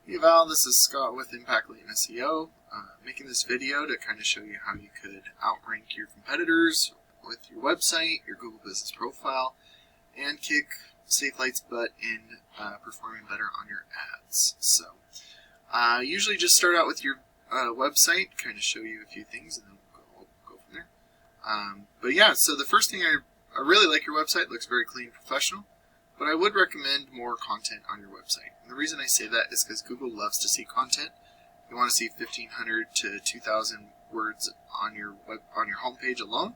Hey Val, this is Scott with Impact Latent SEO, making this video to kind of show you how you could outrank your competitors with your website, your Google Business Profile, and kick SafeLight's butt in performing better on your ads. So, usually just start out with your website, kind of show you a few things, and then we'll go from there. But yeah, so the first thing I really like your website. It looks very clean, professional. But I would recommend more content on your website. And the reason I say that is because Google loves to see content. You want to see 1,500 to 2,000 words on your homepage alone.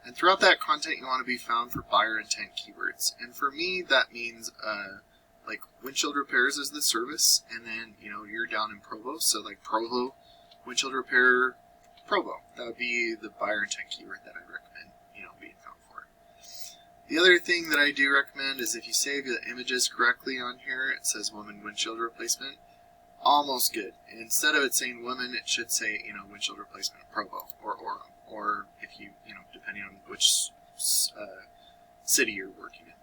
And throughout that content, you want to be found for buyer intent keywords. And for me, that means like windshield repairs is the service, and then you're down in Provo, so like Provo windshield repair Provo. That would be the buyer intent keyword that I recommend being found for. The other thing that I do recommend is if you save the images correctly on here, it says woman windshield replacement, almost good. Instead of it saying woman, it should say, windshield replacement Provo or Orem, or if you, depending on which city you're working in.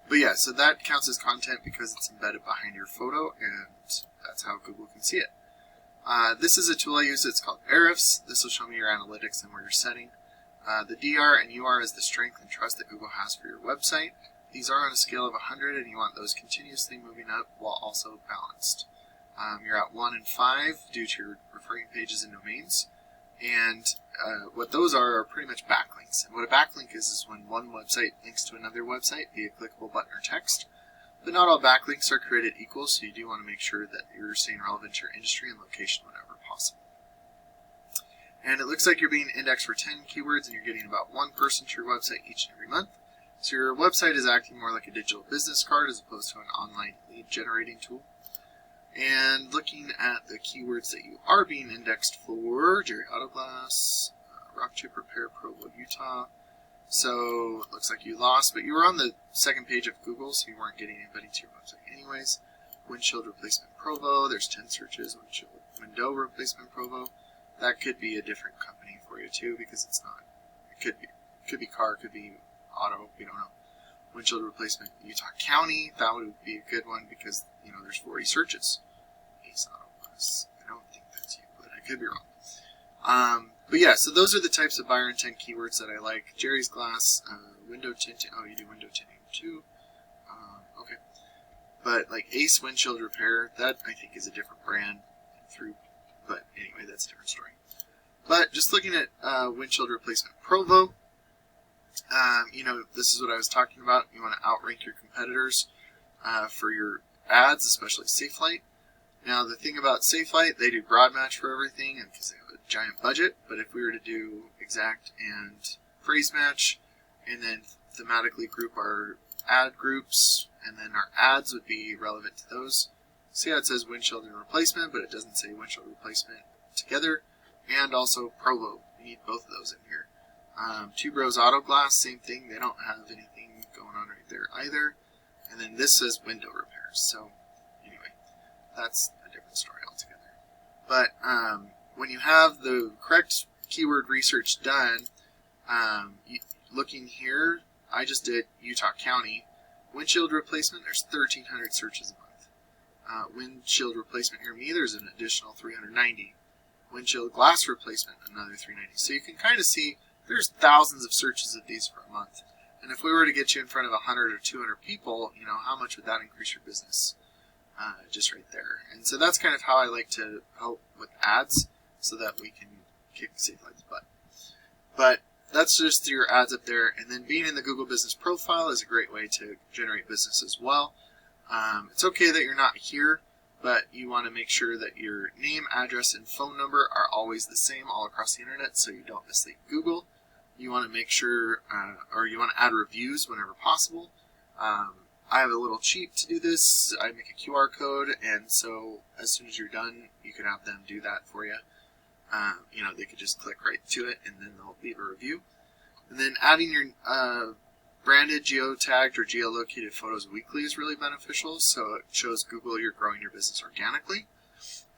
But yeah, so that counts as content because it's embedded behind your photo, and that's how Google can see it. This is a tool I use. It's called Ahrefs. This will show me your analytics and where you're setting. The DR and UR is the strength and trust that Google has for your website. These are on a scale of 100, and you want those continuously moving up while also balanced. You're at 1 and 5 due to your referring pages and domains. And what those are pretty much backlinks. And what a backlink is when one website links to another website via clickable button or text. But not all backlinks are created equal, so you do want to make sure that you're staying relevant to your industry and location whenever possible. And it looks like you're being indexed for 10 keywords, and you're getting about one person to your website each and every month. So your website is acting more like a digital business card as opposed to an online lead generating tool. And looking at the keywords that you are being indexed for, Jerry Auto Glass, Rock Chip Repair, Provo, Utah. So it looks like you lost, but you were on the second page of Google, so you weren't getting anybody to your website anyways. Windshield replacement Provo, there's 10 searches. Window replacement Provo. That could be a different company for you too, because it's not. It could be car, could be auto. We don't know. Windshield replacement Utah County. That would be a good one because there's 40 searches. Ace Auto Glass. I don't think that's you, but I could be wrong. But yeah, so those are the types of buyer intent keywords that I like. Jerry's Glass, window tinting. Oh, you do window tinting too. Okay. But like Ace Windshield Repair, that I think is a different brand But anyway, that's a different story. But just looking at windshield replacement Provo, this is what I was talking about. You want to outrank your competitors for your ads, especially SafeLight. Now, the thing about SafeLight, they do broad match for everything, and because they have a giant budget. But if we were to do exact and phrase match, and then thematically group our ad groups, and then our ads would be relevant to those. See how it says windshield and replacement, but it doesn't say windshield replacement together. And also Provo. We need both of those in here. Two Bros Auto Glass, same thing. They don't have anything going on right there either. And then this says window repairs. So anyway, that's a different story altogether. But when you have the correct keyword research done, looking here, I just did Utah County. Windshield replacement, there's 1,300 searches a month. Windshield replacement near me, there's an additional 390. Windshield glass replacement, another 390. So you can kind of see there's thousands of searches of these for a month. And if we were to get you in front of 100 or 200 people, how much would that increase your business? Just right there. And so that's kind of how I like to help with ads so that we can kick SafeLight's butt. But that's just your ads up there. And then being in the Google Business Profile is a great way to generate business as well. It's okay that you're not here, but you want to make sure that your name, address, and phone number are always the same all across the internet so you don't mislead Google. You want to make sure, or you want to add reviews whenever possible. I have a little cheat to do this. I make a QR code, and so as soon as you're done, you can have them do that for you. They could just click right to it, and then they'll leave a review. And then adding your branded, geotagged, or geolocated photos weekly is really beneficial, so it shows Google you're growing your business organically.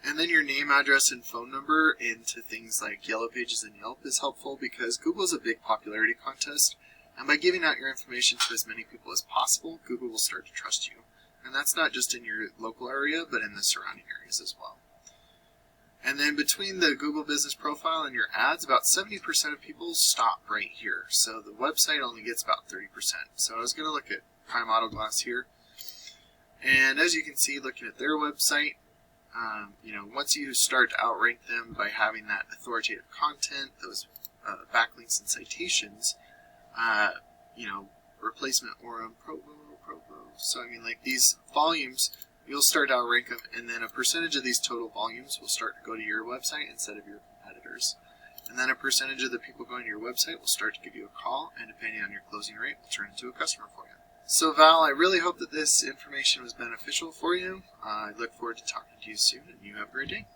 And then your name, address, and phone number into things like Yellow Pages and Yelp is helpful because Google is a big popularity contest, and by giving out your information to as many people as possible, Google will start to trust you. And that's not just in your local area, but in the surrounding areas as well. And then between the Google Business Profile and your ads, about 70% of people stop right here. So the website only gets about 30%. So I was going to look at Prime Auto Glass here. And as you can see, looking at their website, once you start to outrank them by having that authoritative content, those backlinks and citations, replacement Orem, Pro. So these volumes, you'll start to outrank them, and then a percentage of these total volumes will start to go to your website instead of your competitors. And then a percentage of the people going to your website will start to give you a call, and depending on your closing rate, will turn into a customer for you. So Val, I really hope that this information was beneficial for you. I look forward to talking to you soon, and you have a great day.